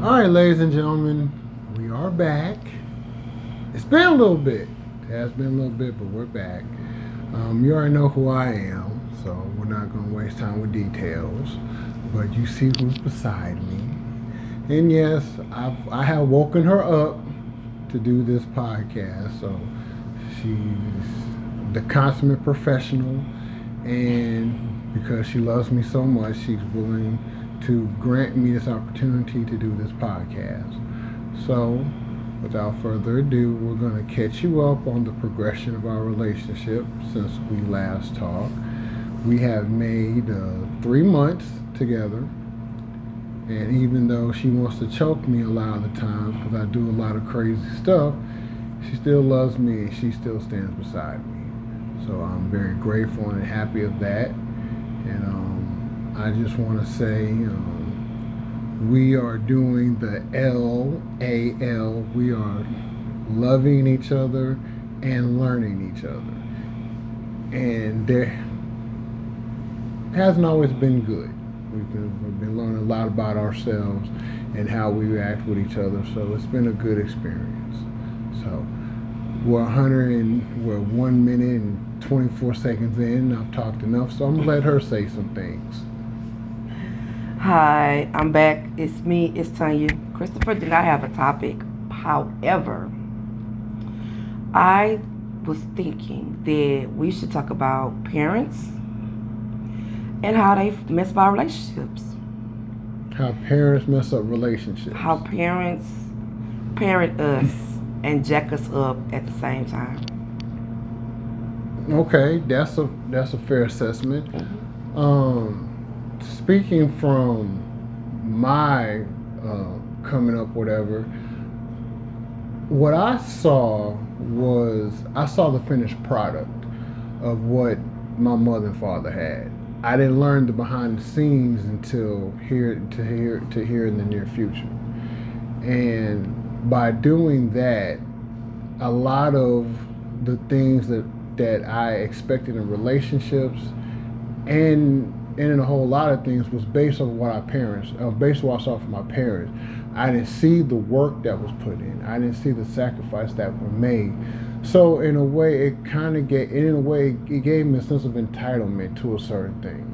All right, ladies and gentlemen, we are back. It's been a little bit. It has been a little bit, but we're back. You already know who I am, so we're not going to waste time with details. But you see who's beside me. And yes, I have woken her up to do this podcast. So she's the consummate professional, and because she loves me so much, she's willing to grant me this opportunity to do this podcast. So, without further ado, we're going to catch you up on the progression of our relationship since we last talked. We have made 3 months together, and even though she wants to choke me a lot of the times because I do a lot of crazy stuff, she still loves me and she still stands beside me. So I'm very grateful and happy of that. And I just want to say we are doing the LAL. We are loving each other and learning each other. And there hasn't always been good. We've been learning a lot about ourselves and how we react with each other. So it's been a good experience. So we're 1 minute and 24 seconds in. I've talked enough, so I'm gonna let her say some things. Hi, I'm back. It's me, it's Tanya. Christopher did not have a topic. However, I was thinking that we should talk about parents and how they mess up our relationships. How parents mess up relationships. How parents parent us and jack us up at the same time. Okay, that's a fair assessment. Speaking from my coming up, whatever, what I saw the finished product of what my mother and father had. I didn't learn the behind the scenes until here in the near future. And by doing that, a lot of the things that I expected in relationships and in a whole lot of things was based on based on what I saw from my parents. I didn't see the work that was put in. I didn't see the sacrifice that were made. So in a way, it gave me a sense of entitlement to a certain thing.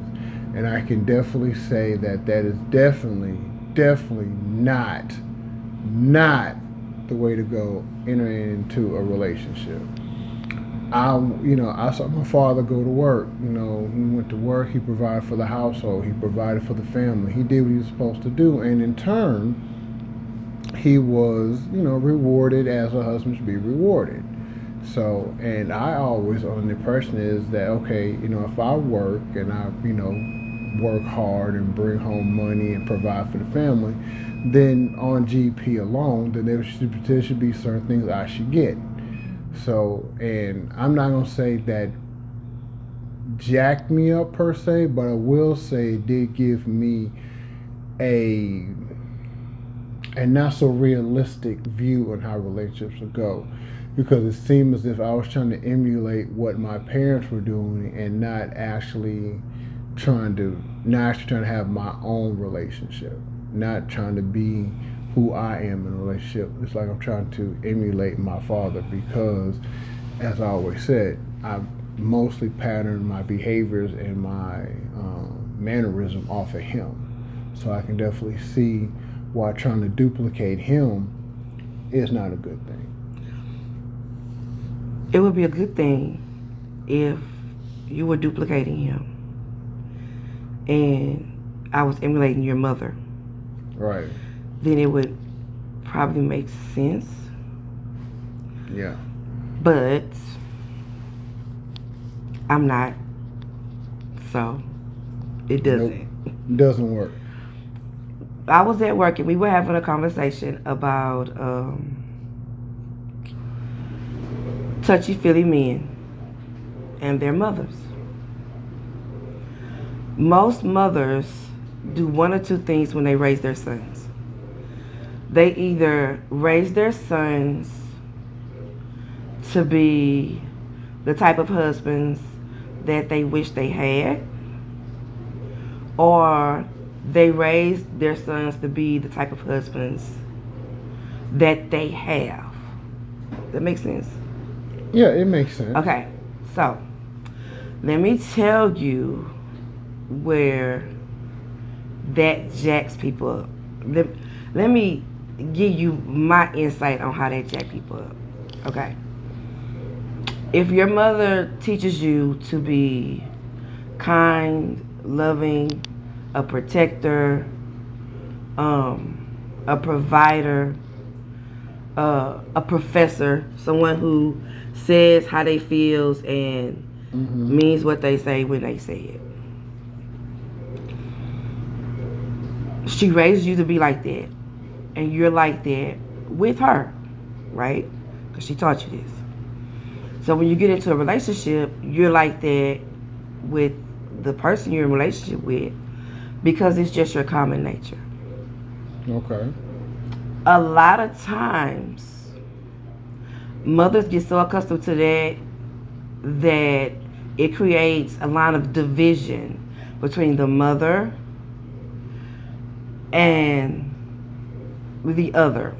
And I can definitely say that is definitely not the way to go entering into a relationship. I saw my father go to work. He went to work. He provided for the household. He provided for the family. He did what he was supposed to do, and in turn, he was, rewarded as a husband should be rewarded. So, and I always on the impression is that okay, if I work and I, work hard and bring home money and provide for the family, then on GP alone, then there should be certain things I should get. So, and I'm not gonna say that jacked me up per se, but I will say it did give me a not so realistic view on how relationships would go, because it seemed as if I was trying to emulate what my parents were doing and not actually trying to have my own relationship, not trying to be who I am in a relationship. It's like I'm trying to emulate my father because, as I always said, I mostly pattern my behaviors and my mannerism off of him. So I can definitely see why trying to duplicate him is not a good thing. It would be a good thing if you were duplicating him and I was emulating your mother. Right. Then it would probably make sense. Yeah. But I'm not. So it doesn't. Nope. It doesn't work. I was at work and we were having a conversation about touchy-feely men and their mothers. Most mothers do one or two things when they raise their sons. They either raise their sons to be the type of husbands that they wish they had, or they raise their sons to be the type of husbands that they have. That makes sense? Yeah, it makes sense. Okay, so let me tell you where that jacks people up. Let me give you my insight on how that jack people up. Okay. If your mother teaches you to be kind, loving, a protector, a provider, a professor, someone who says how they feels and means what they say when they say it. She raised you to be like that, and you're like that with her, right? Because she taught you this. So when you get into a relationship, you're like that with the person you're in a relationship with because it's just your common nature. Okay. A lot of times, mothers get so accustomed to that it creates a line of division between the mother and the other,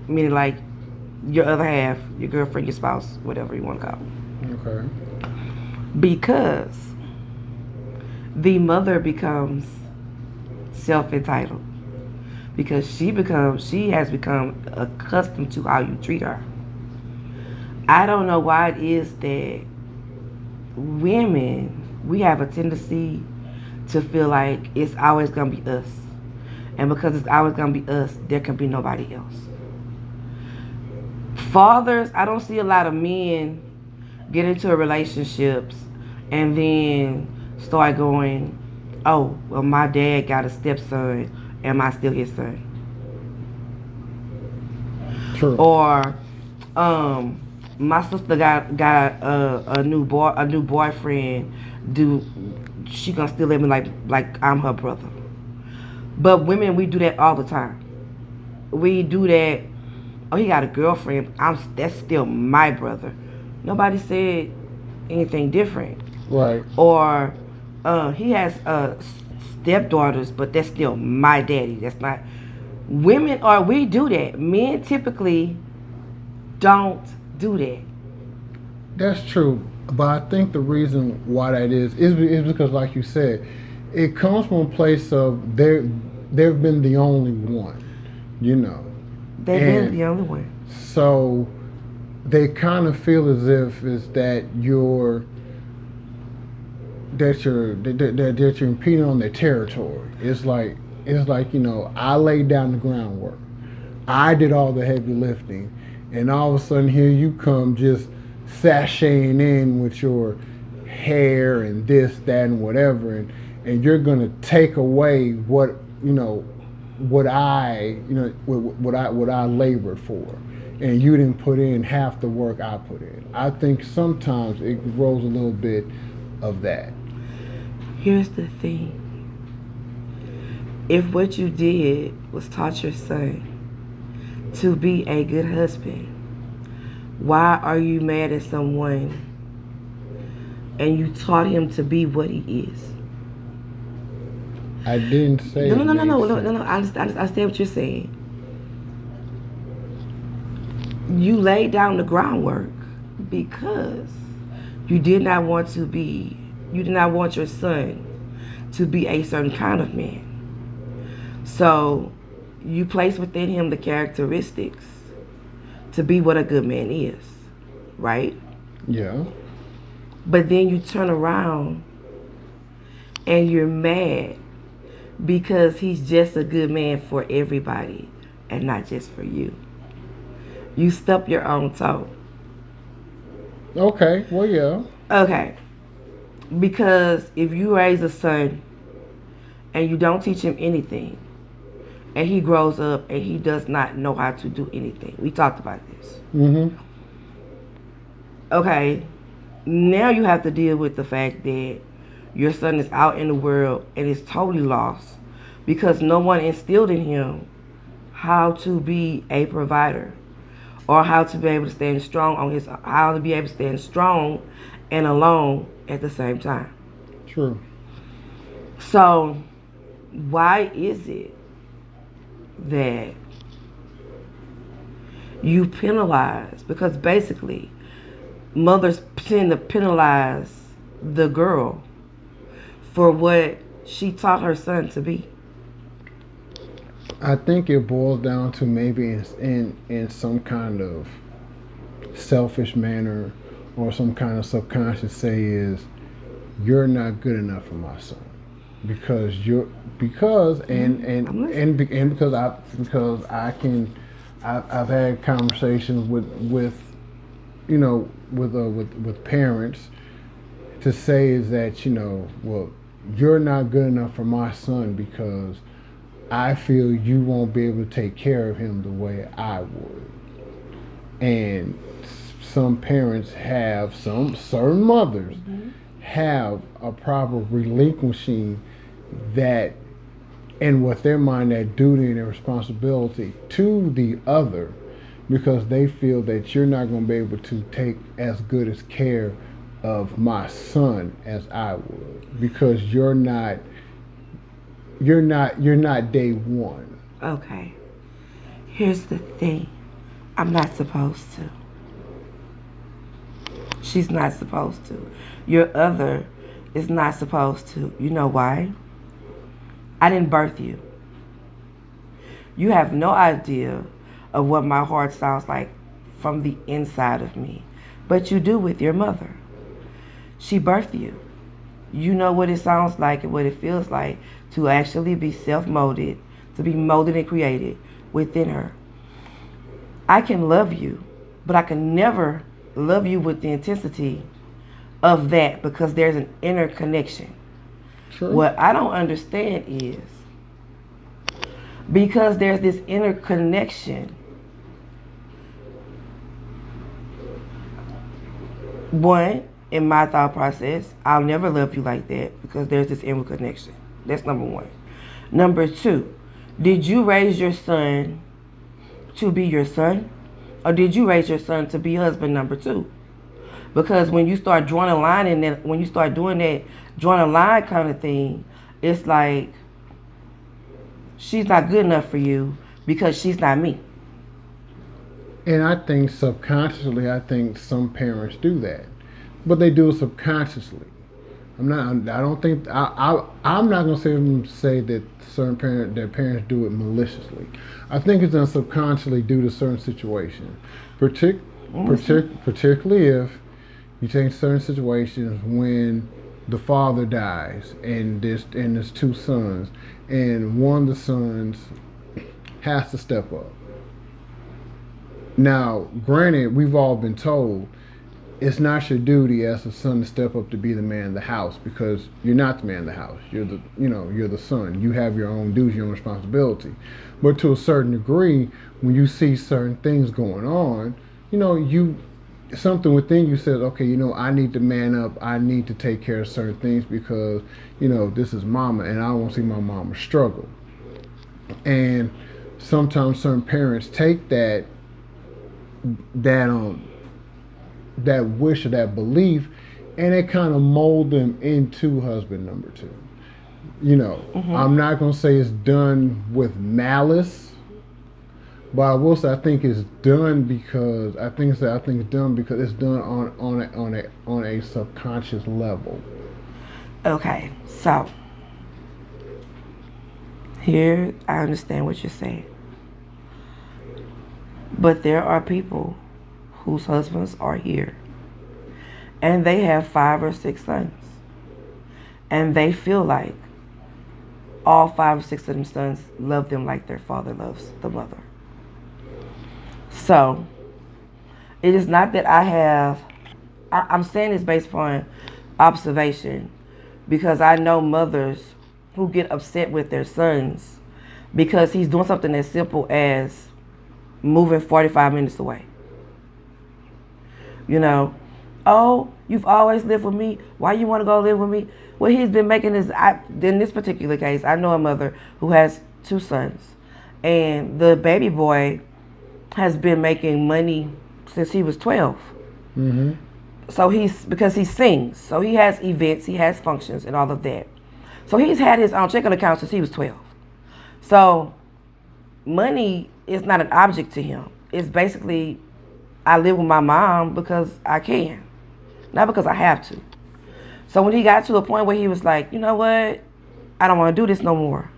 meaning like your other half, your girlfriend, your spouse, whatever you want to call it. Okay. Because the mother becomes self-entitled because she has become accustomed to how you treat her. I don't know why it is that women, we have a tendency to feel like it's always gonna be us, and because it's always gonna be us, there can be nobody else. Fathers, I don't see a lot of men get into relationships and then start going, oh, well, my dad got a stepson, am I still his son? True. Or my sister got a new boyfriend. She gonna still let me like I'm her brother? But women, we do that all the time. We do that. Oh, he got a girlfriend. That's still my brother. Nobody said anything different. Right. Or he has stepdaughters, but that's still my daddy. That's not. Women, or we do that. Men typically don't do that. That's true, but I think the reason why that is because, like you said, it comes from a place of they've been the only one, you know. They've been the only one. So they kind of feel as if it's that you're impeding on their territory. It's like I laid down the groundwork, I did all the heavy lifting, and all of a sudden here you come just sashaying in with your hair and this, that, and whatever, and you're gonna take away what I labored for, and you didn't put in half the work I put in. I think sometimes it grows a little bit of that. Here's the thing. If what you did was taught your son to be a good husband, why are you mad at someone and you taught him to be what he is? I didn't say No. I understand what you're saying. You laid down the groundwork because you did not want your son to be a certain kind of man. So you place within him the characteristics to be what a good man is, right? Yeah. But then you turn around and you're mad because he's just a good man for everybody and not just for you. You stub your own toe. Okay, well, yeah. Okay. Because if you raise a son and you don't teach him anything, and he grows up and he does not know how to do anything. We talked about this. Mm-hmm. Okay. Now you have to deal with the fact that your son is out in the world and is totally lost because no one instilled in him how to be a provider or how to be able to stand strong and alone at the same time. True. So why is it that you penalize? Because basically, mothers tend to penalize the girl for what she taught her son to be. I think it boils down to maybe in some kind of selfish manner or some kind of subconscious say is you're not good enough for my son because you're because and because I've had conversations with you know with parents to say is that well you're not good enough for my son because I feel you won't be able to take care of him the way I would. And some parents have, some certain mothers have a proper relinquishing that in what their mind that duty and their responsibility to the other because they feel that you're not going to be able to take as good as care of my son as I would because you're not day one. Okay. Here's the thing. I'm not supposed to. She's not supposed to. Your other is not supposed to. You know why? I didn't birth you. You have no idea of what my heart sounds like from the inside of me. But you do with your mother. She birthed you. You know what it sounds like and what it feels like to actually be self-molded, to be molded and created within her. I can love you, but I can never love you with the intensity of that because there's an inner connection. True. What I don't understand is because there's this inner connection, one, in my thought process, I'll never love you like that because there's this inner connection. That's number one. Number two, did you raise your son to be your son? Or did you raise your son to be husband number two? Because when you start drawing a line in that, when you start doing that drawing a line kind of thing, it's like she's not good enough for you because she's not me. And I think subconsciously, I think some parents do that, but they do it subconsciously. I'm not. I don't think. I'm not gonna say that parents do it maliciously. I think it's done subconsciously due to certain situations, particularly if you take certain situations when the father dies and there's two sons, and one of the sons has to step up. Now, granted, we've all been told it's not your duty as a son to step up to be the man of the house because you're not the man of the house. You're the son. You have your own duties, your own responsibility. But to a certain degree, when you see certain things going on, something within you says, okay, I need to man up. I need to take care of certain things because, this is mama and I don't want to see my mama struggle. And sometimes certain parents take that wish or that belief and it kind of mold them into husband number two. I'm not going to say it's done with malice, but I will say I think it's done because it's done on a subconscious level. Okay, so here I understand what you're saying. But there are people whose husbands are here and they have 5 or 6 sons. And they feel like all 5 or 6 of them sons love them like their father loves the mother. So, it is not that I'm saying this based upon observation because I know mothers who get upset with their sons because he's doing something as simple as moving 45 minutes away. Oh, you've always lived with me. Why you want to go live with me? Well, he's been making this, in this particular case, I know a mother who has 2 sons. And the baby boy has been making money since he was 12. Mm-hmm. So because he sings. So he has events, he has functions and all of that. So he's had his own checking account since he was 12. So money is not an object to him. It's basically, I live with my mom because I can, not because I have to. So when he got to a point where he was like, you know what, I don't want to do this no more,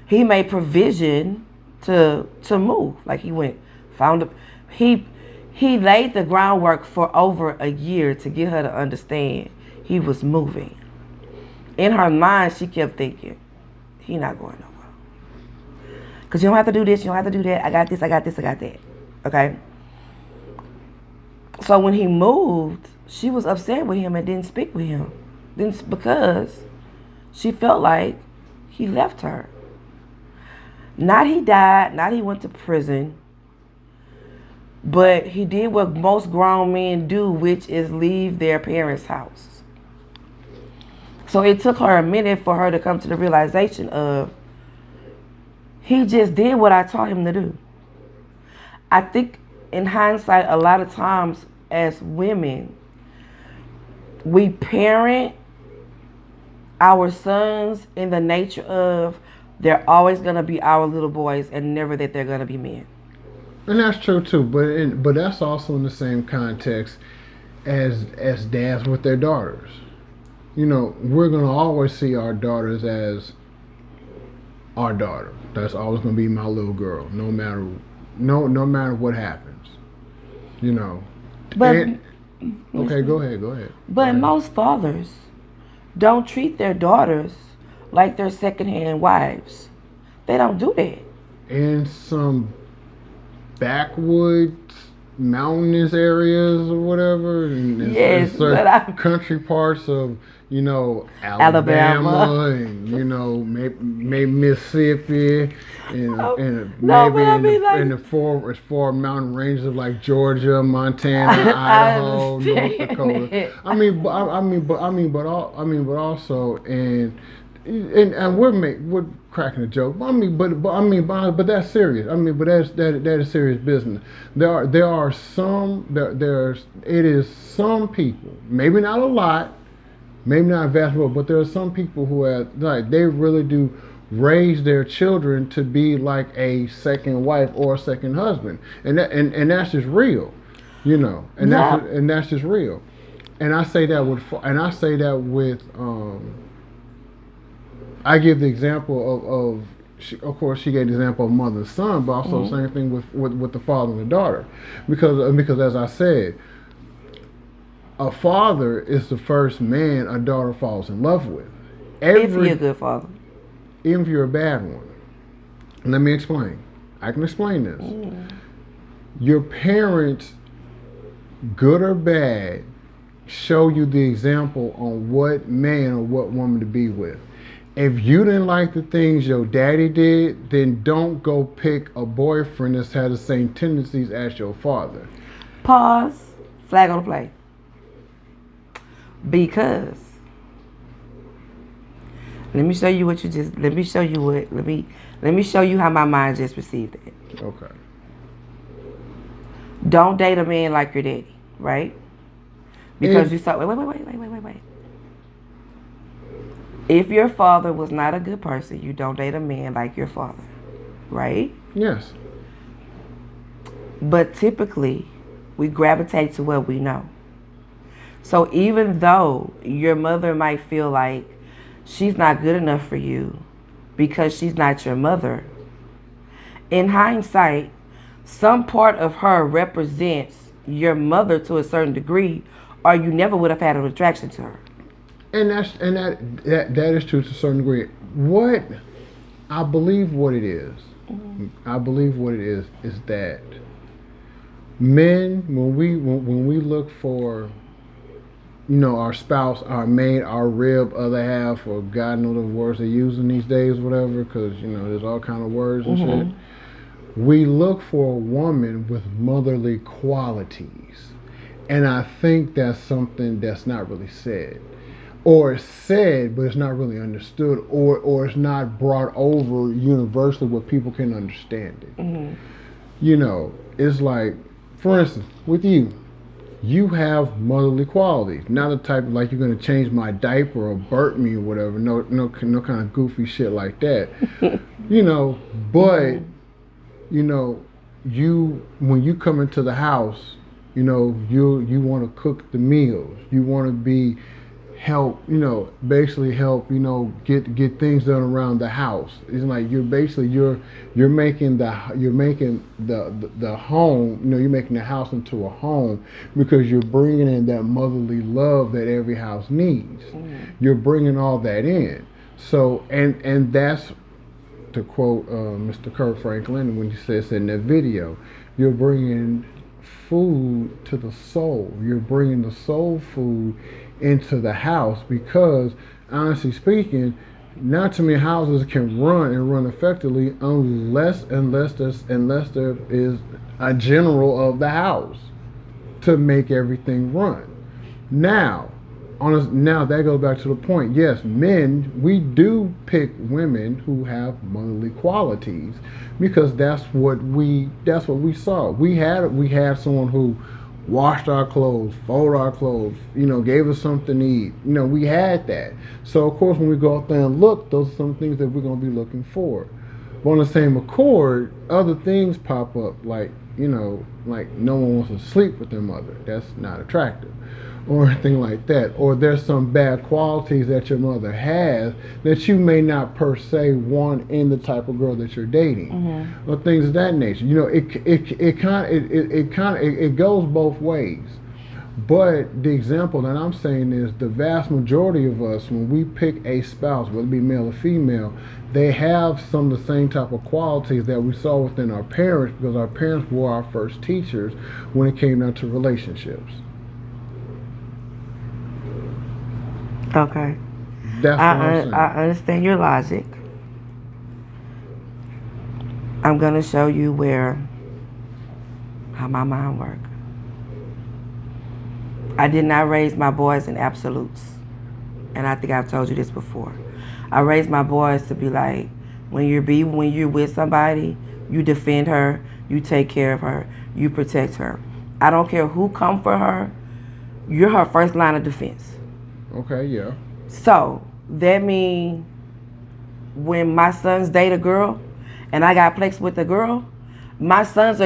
he made provision to move. Like he went, found a, he laid the groundwork for over a year to get her to understand he was moving. In her mind, she kept thinking, he not going nowhere. Because you don't have to do this, you don't have to do that. I got this, I got this, I got that. Okay? So when he moved, she was upset with him and didn't speak with him. Because she felt like he left her. Not he died, not he went to prison, but he did what most grown men do, which is leave their parents' house. So it took her a minute for her to come to the realization of, he just did what I taught him to do. I think in hindsight, a lot of times as women, we parent our sons in the nature of they're always going to be our little boys and never that they're going to be men. And that's true too, but that's also in the same context as dads with their daughters. You know, we're gonna always see our daughters as our daughter. That's always gonna be my little girl, no matter what happens. You know. But okay, go ahead. But most fathers don't treat their daughters like they're secondhand wives. They don't do that. In some backwoods, mountainous areas or whatever, in certain country parts of, you know, Alabama and, you know, maybe Mississippi and maybe in the four mountain ranges of like Georgia, Montana, Idaho, North Dakota. But also and we're cracking a joke. But that's serious. That is serious business. It is some people, maybe not a lot, maybe not a vast majority, but there are some people who they really do raise their children to be like a second wife or a second husband, and that's just real, you know, and that's just real. And I say that with I give the example of course, she gave the example of mother and son, but also the same thing with the father and the daughter, because as I said, a father is the first man a daughter falls in love with. If you're a good father, even if you're a bad one. Let me explain. I can explain this. Your parents, good or bad, show you the example on what man or what woman to be with. If you didn't like the things your daddy did, then don't go pick a boyfriend that's had the same tendencies as your father. Pause. Flag on the play. Because let me show you how my mind just received it. Okay. Don't date a man like your daddy, right? Because you start wait. If your father was not a good person, you don't date a man like your father, right? Yes. But typically, we gravitate to what we know. So even though your mother might feel like she's not good enough for you because she's not your mother, in hindsight, some part of her represents your mother to a certain degree, or you never would have had an attraction to her. And that is true to a certain degree. I believe what it is is that men, when we look for, you know, our spouse, our mate, our rib, other half, or God knows the words they're using these days, whatever, because, you know, there's all kind of words and shit. We look for a woman with motherly qualities, and I think that's something that's not really said. Or it's said, but it's not really understood, or it's not brought over universally where people can understand it. You know, it's like, for instance, with you you have motherly qualities. Not the type like you're gonna change my diaper or burp me or whatever. No kind of goofy shit like that. You know, but you know, you when you come into the house, you know, you want to cook the meals. You want to be help, you know, basically help, you know, get things done around the house. It's like you're making the home, you know, you're making the house into a home because you're bringing in that motherly love that every house needs. You're bringing all that in. So and that's to quote Mr. Kirk Franklin when he says in that video, you're bringing food to the soul. You're bringing the soul food into the house because, honestly speaking, not too many houses can run effectively unless there is a general of the house to make everything run. Now, now that goes back to the point. Yes, men, we do pick women who have motherly qualities because that's what we saw. We had someone who washed our clothes, folded our clothes, you know, gave us something to eat. You know, we had that. So of course when we go out there and look, those are some things that we're gonna be looking for. But on the same accord, other things pop up like, you know, like no one wants to sleep with their mother. That's not attractive. Or anything like that. Or there's some bad qualities that your mother has that you may not per se want in the type of girl that you're dating, or things of that nature. You know, it goes both ways. But the example that I'm saying is the vast majority of us, when we pick a spouse, whether it be male or female, they have some of the same type of qualities that we saw within our parents because our parents were our first teachers when it came down to relationships. Okay. That's what I'm saying. I understand your logic. I'm gonna show you how my mind works. I did not raise my boys in absolutes. And I think I've told you this before. I raised my boys to be like, when you're with somebody, you defend her, you take care of her, you protect her. I don't care who come for her, you're her first line of defense. Okay, yeah. So that means when my sons date a girl and I got placed with a girl, my sons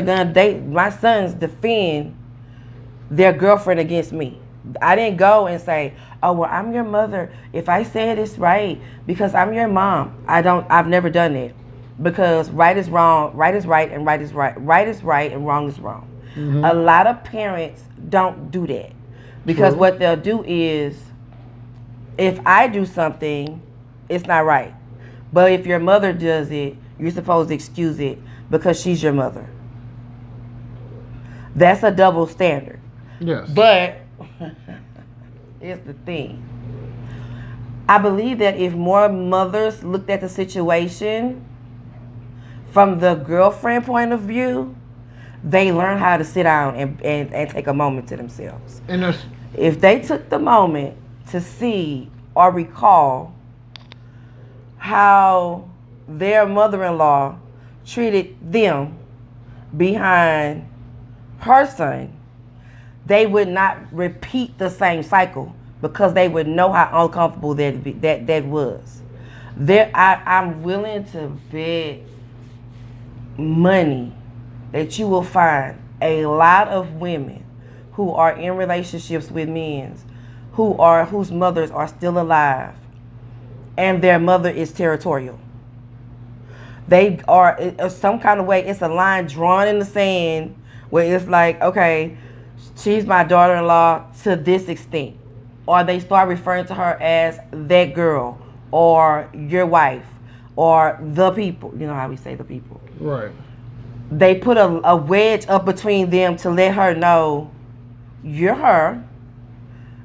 defend their girlfriend against me. I didn't go and say, oh, well, I'm your mother. If I say it, it's right because I'm your mom. I've never done it because right is wrong, right is right, and right is right. Right is right and wrong is wrong. A lot of parents don't do that because what they'll do is, if I do something, it's not right. But if your mother does it, you're supposed to excuse it because she's your mother. That's a double standard. Yes. But here's the thing. I believe that if more mothers looked at the situation from the girlfriend point of view, they learn how to sit down and take a moment to themselves. And if they took the moment to see or recall how their mother-in-law treated them behind her son, they would not repeat the same cycle because they would know how uncomfortable that was. I'm willing to bet money that you will find a lot of women who are in relationships with men whose mothers are still alive and their mother is territorial. They are some kind of way, it's a line drawn in the sand where it's like, okay, she's my daughter-in-law to this extent. Or they start referring to her as that girl or your wife or the people. You know how we say the people. Right. They put a wedge up between them to let her know you're her,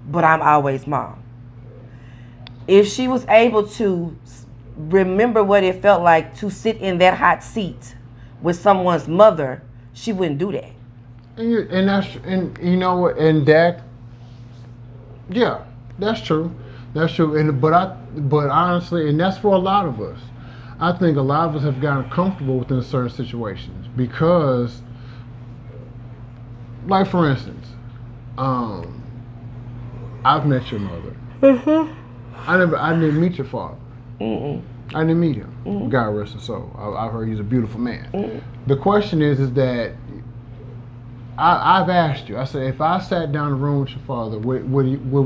but I'm always mom. If she was able to remember what it felt like to sit in that hot seat with someone's mother, she wouldn't do that. And you know what, and that, yeah, that's true. That's true. But honestly, and that's for a lot of us. I think a lot of us have gotten comfortable within certain situations because, like for instance, Um, I've met your mother. I didn't meet your father. Mm-mm. I didn't meet him. Mm-mm. God rest his soul. I've heard he's a beautiful man. Mm-mm. The question is that I've asked you. I said, if I sat down in the room with your father, would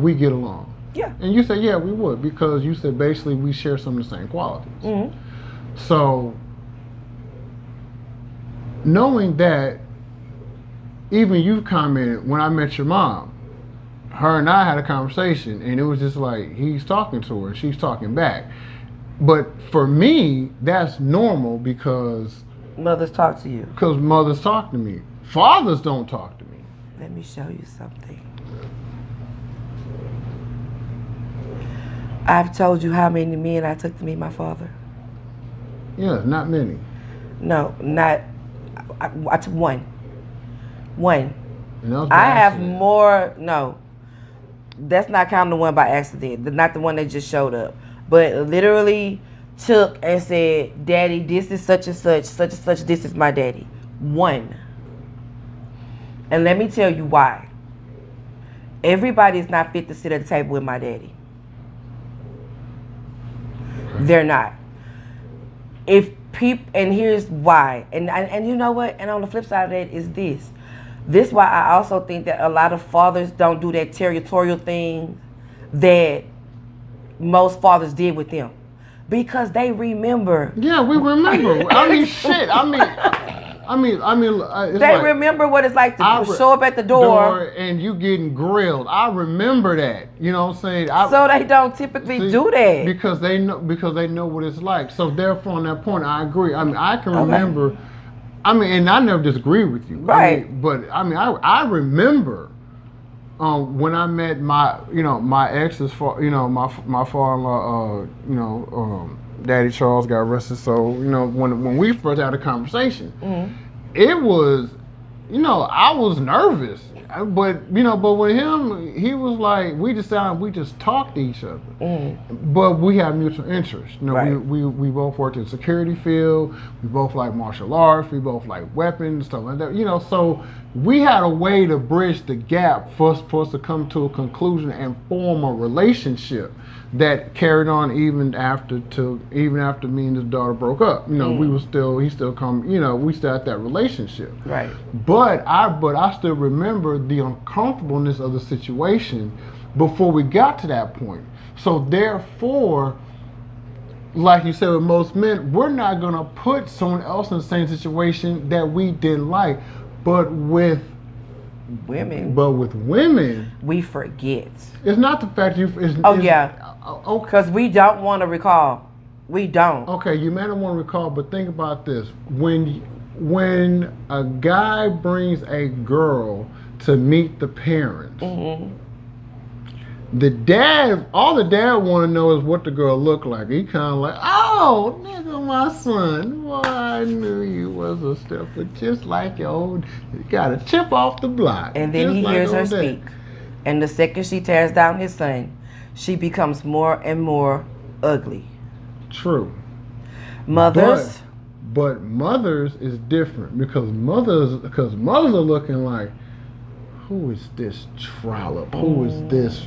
we get along? Yeah. And you said, yeah, we would, because you said basically we share some of the same qualities. Mm-hmm. So, knowing that, even you commented when I met your mom, her and I had a conversation, and it was just like he's talking to her, she's talking back. But for me, that's normal because Mothers talk to you. Because mothers talk to me. Fathers don't talk to me. Let me show you something. I've told you how many men I took to meet my father. Yeah, not many. No, not. I took one. One. And that was I by have accident. more. No, that's not counting the one by accident. Not the one that just showed up. But literally took and said, "Daddy, this is such and such, such and such. This is my daddy." One. And let me tell you why. Everybody's not fit to sit at the table with my daddy. They're not. If people, and here's why. And you know what? And on the flip side of that is this. This why I also think that a lot of fathers don't do that territorial thing that most fathers did with them. Because they remember. Yeah, we remember. I mean, shit. I mean, it's They like, remember what it's like to show up at the door. and you getting grilled. I remember that. You know what I'm saying? So they don't typically do that. Because they know what it's like. So therefore, on that point, I agree. I mean, I can remember. I mean, and I never disagree with you. Right. I remember when I met my ex's my father-in-law, Daddy Charles, God rest his soul. When we first had a conversation, it was, I was nervous, but with him, he was like, we decided we just talked to each other, but we have mutual interests. Right. We both worked in the security field. We both like martial arts. We both like weapons, stuff like that. So we had a way to bridge the gap for us to come to a conclusion and form a relationship that carried on even after me and his daughter broke up. we still had that relationship. Right. But I still remember the uncomfortableness of the situation before we got to that point. So therefore, like you said with most men, we're not gonna put someone else in the same situation that we didn't like. But with women, we forget. it's not the fact Because we don't want to recall. We don't. Okay, you may not want to recall, but think about this: when a guy brings a girl to meet the parents, all the dad want to know is what the girl look like. He kind of like, oh, nigga, my son, boy, I knew you was a stepper, just like your old. You got a chip off the block. And then he hears her speak, and the second she tears down his son, she becomes more and more ugly. True. Mothers. But mothers is different because mothers are looking like, who is this trollop? Who is this?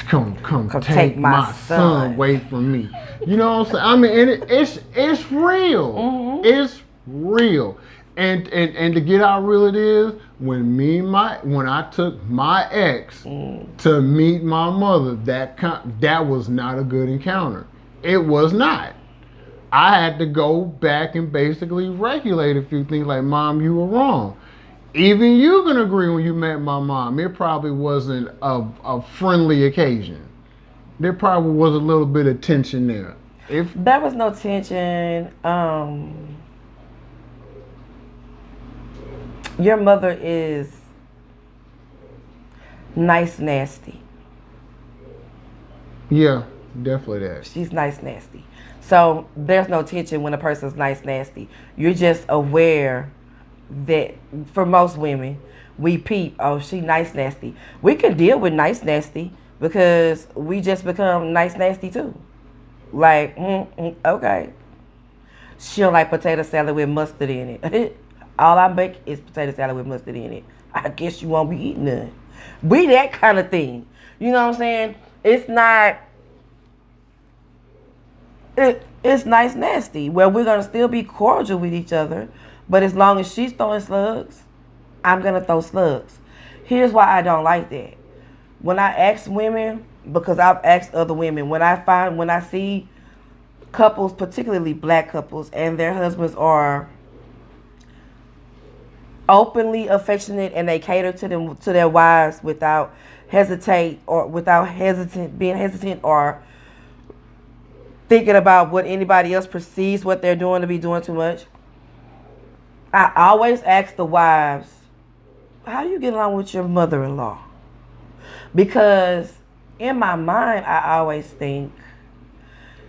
Come take my son away from me. You know what I'm saying? I mean, and it's real. It's real. And to get how real it is, when I took my ex to meet my mother, that was not a good encounter. It was not. I had to go back and basically regulate a few things like, Mom, you were wrong. Even you can agree when you met my mom, it probably wasn't a friendly occasion. There probably was a little bit of tension there. There was no tension. Your mother is nice nasty. Yeah, definitely that. She's nice nasty. So there's no tension when a person's nice nasty. You're just aware that for most women, we peep, oh, she nice nasty. We can deal with nice nasty because we just become nice nasty too. Like, okay. She don't like potato salad with mustard in it. all I make is potato salad with mustard in it. I guess you won't be eating none. We that kind of thing. You know what I'm saying? It's not. It's nice nasty. Where we're gonna still be cordial with each other, but as long as she's throwing slugs, I'm gonna throw slugs. Here's why I don't like that. When I ask women, because I've asked other women, when I see couples, particularly black couples, and their husbands are openly affectionate and they cater to their wives without being hesitant or thinking about what anybody else perceives what they're doing to be doing too much. I always ask the wives, how do you get along with your mother-in-law? Because in my mind, I always think,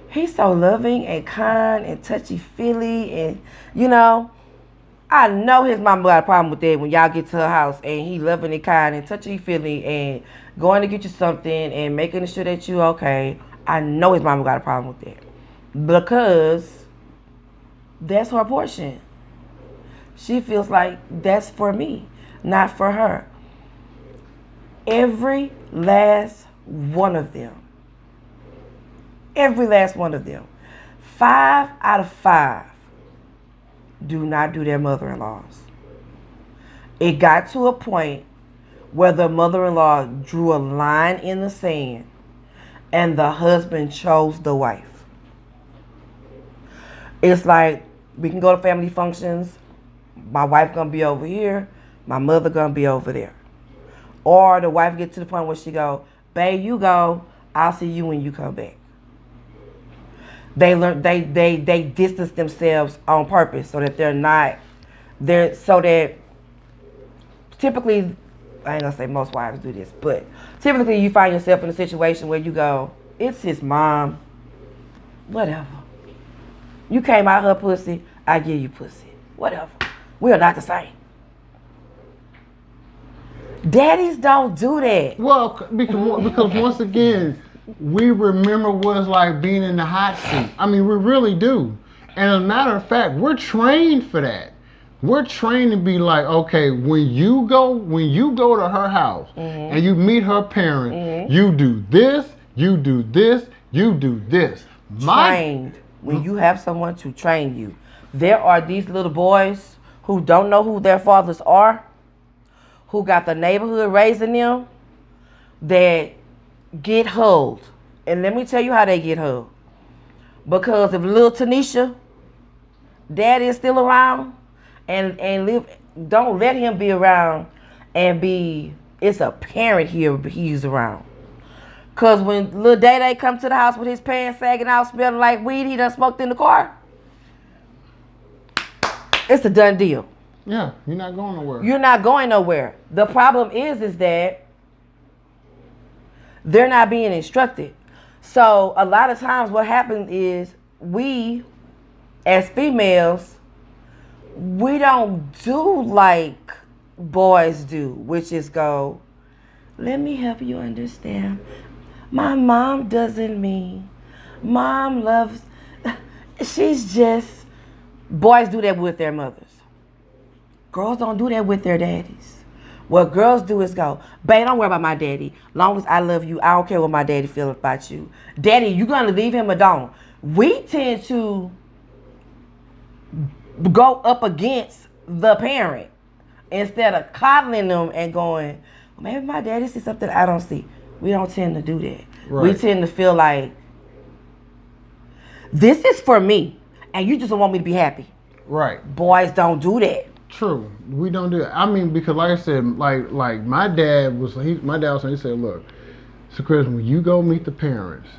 he's so loving and kind and touchy-feely. And, I know his mama got a problem with that when y'all get to her house and he loving and kind and touchy-feely and going to get you something and making sure that you okay. I know his mama got a problem with that. Because that's her portion. She feels like that's for me, not for her. Every last one of them. 5 out of 5 do not do their mother-in-laws. It got to a point where the mother-in-law drew a line in the sand and the husband chose the wife. It's like, we can go to family functions. My wife gonna be over here. My mother gonna be over there. Or the wife get to the point where she go, babe, you go. I'll see you when you come back. They distance themselves on purpose so that typically, I ain't gonna say most wives do this, but typically you find yourself in a situation where you go, it's his mom, whatever. You came out her pussy, I give you pussy, whatever. We are not the same. Daddies don't do that. Well, because once again, we remember what it's like being in the hot seat. I mean, we really do. And as a matter of fact, we're trained for that. We're trained to be like, okay, when you go to her house and you meet her parent, you do this, you do this, you do this. Trained. When you have someone to train you. There are these little boys who don't know who their fathers are, who got the neighborhood raising them, that get hugged. And let me tell you how they get hugged. Because if little Tanisha, daddy is still around, don't let him be around it's apparent he's around. Because when little Day come to the house with his pants sagging out, smelling like weed, he done smoked in the car, it's a done deal. Yeah, you're not going nowhere. You're not going nowhere. The problem is that they're not being instructed. So a lot of times what happens is we, as females, we don't do like boys do, which is go, let me help you understand. My mom doesn't mean. Mom loves, she's just, boys do that with their mothers. Girls don't do that with their daddies. What girls do is go, babe, don't worry about my daddy. Long as I love you, I don't care what my daddy feels about you. Daddy, you gonna leave him alone. We tend to go up against the parent instead of coddling them and going, well, maybe my daddy sees something I don't see. We don't tend to do that. Right. We tend to feel like, this is for me, and you just don't want me to be happy. Right. Boys don't do that. True, we don't do that. I mean, because like I said, like my dad was saying, he said, look, so Chris, when you go meet the parents,